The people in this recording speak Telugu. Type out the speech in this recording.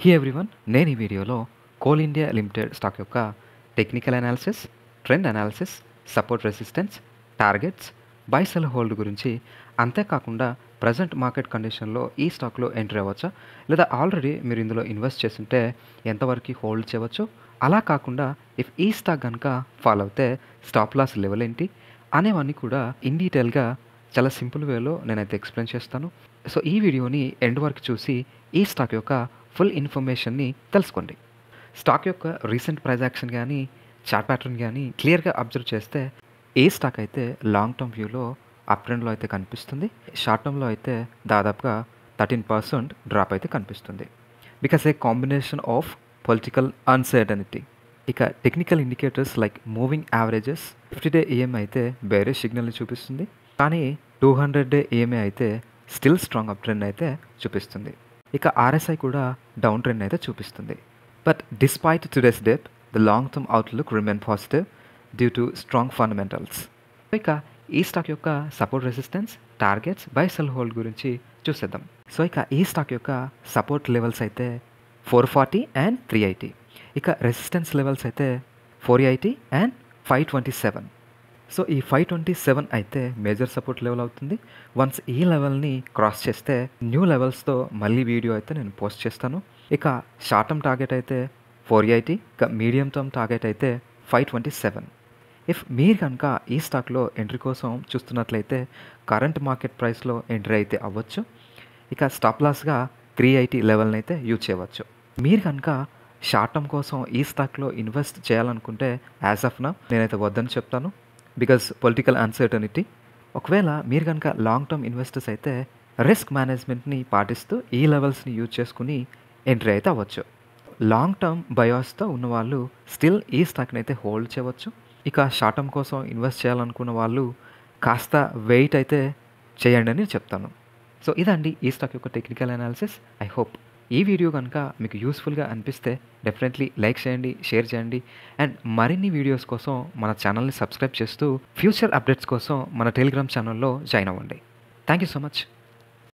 హే ఎవ్రీవన్, నేను ఈ వీడియోలో కోల్ ఇండియా లిమిటెడ్ స్టాక్ యొక్క technical analysis, trend analysis, support resistance, targets, buy sell hold గురించి, అంతేకాకుండా ప్రజెంట్ మార్కెట్ కండిషన్లో ఈ స్టాక్లో ఎంట్రీ అవ్వచ్చా, లేదా ఆల్రెడీ మీరు ఇందులో ఇన్వెస్ట్ చేస్తుంటే ఎంతవరకు హోల్డ్ చేయవచ్చు, అలా కాకుండా ఇఫ్ ఈ స్టాక్ కనుక ఫాలో అవుతే స్టాప్ లాస్ లెవెల్ ఏంటి అనేవన్నీ కూడా ఇన్ డీటెయిల్గా చాలా సింపుల్ వేలో నేనైతే ఎక్స్ప్లెయిన్ చేస్తాను. సో ఈ వీడియోని ఎండ్ వరకు చూసి ఈ స్టాక్ యొక్క ఫుల్ ఇన్ఫర్మేషన్ని తెలుసుకోండి. స్టాక్ యొక్క రీసెంట్ ప్రైస్ యాక్షన్ కానీ చార్ట్ ప్యాటర్న్ కానీ క్లియర్గా అబ్జర్వ్ చేస్తే ఏ స్టాక్ అయితే లాంగ్ టర్మ్ వ్యూలో అప్ ట్రెండ్లో అయితే కనిపిస్తుంది, షార్ట్ టర్మ్లో అయితే దాదాపుగా 13% డ్రాప్ అయితే కనిపిస్తుంది. Because a combination of political uncertainty. ఇక technical indicators like moving averages 50-day EMA అయితే వేరే సిగ్నల్ని చూపిస్తుంది, కానీ 200-day EMA అయితే స్టిల్ స్ట్రాంగ్ అప్ ట్రెండ్ అయితే చూపిస్తుంది. ఇక RSI కూడా డౌన్ ట్రెండ్ అయితే చూపిస్తుంది. But despite today's dip the long term outlook remain positive due to strong fundamentals. ఇక ఈ స్టాక్ యొక్క support resistance, targets, buy sell hold గురించి చూసేద్దాం. సో ఇక ఈ స్టాక్ యొక్క సపోర్ట్ లెవెల్స్ అయితే 440 అండ్ 380. ఇక రెసిస్టెన్స్ లెవెల్స్ అయితే 480 అండ్ 527. సో ఈ 527 అయితే మేజర్ సపోర్ట్ లెవెల్ అవుతుంది. వన్స్ ఈ లెవెల్ని క్రాస్ చేస్తే న్యూ లెవెల్స్తో మళ్ళీ వీడియో అయితే నేను పోస్ట్ చేస్తాను. ఇక షార్ట్ టర్మ్ టార్గెట్ అయితే 480, ఇక మీడియం టర్మ్ టార్గెట్ అయితే 527. ఇఫ్ మీరు కనుక ఈ స్టాక్లో ఎంట్రీ కోసం చూస్తున్నట్లయితే కరెంట్ మార్కెట్ ప్రైస్లో ఎంట్రీ అయితే అవ్వచ్చు. ఇక స్టాప్ లాస్గా 380 లెవెల్ని అయితే యూజ్ చేయవచ్చు. మీరు కనుక షార్ట్ టర్మ్ కోసం ఈ స్టాక్లో ఇన్వెస్ట్ చేయాలనుకుంటే యాజ్ ఆఫ్ నౌ నేనైతే వద్దని చెప్తాను, బికాజ్ పొలిటికల్ అన్సర్టనిటీ. ఒకవేళ మీరు కనుక లాంగ్ టర్మ్ ఇన్వెస్టర్స్ అయితే రిస్క్ మేనేజ్మెంట్ని పాటిస్తూ ఈ లెవెల్స్ని యూజ్ చేసుకుని ఎంట్రీ అయితే అవ్వచ్చు. లాంగ్ టర్మ్ బయాస్తో ఉన్నవాళ్ళు స్టిల్ ఈ స్టాక్ని అయితే హోల్డ్ చేయవచ్చు. ఇక షార్ట్ టర్మ్ కోసం ఇన్వెస్ట్ చేయాలనుకున్న వాళ్ళు కాస్త వెయిట్ అయితే చేయండి అని చెప్తాను. సో ఇదండి ఈ స్టాక్ యొక్క టెక్నికల్ అనాలిసిస్. ఐ హోప్ ఈ వీడియో కనుక మీకు యూస్ఫుల్గా అనిపిస్తే డెఫినెట్లీ లైక్ చేయండి, షేర్ చేయండి, అండ్ మరిన్ని వీడియోస్ కోసం మన ఛానల్ని సబ్స్క్రైబ్ చేస్తూ ఫ్యూచర్ అప్డేట్స్ కోసం మన టెలిగ్రామ్ ఛానల్లో జాయిన్ అవ్వండి. Thank you so much.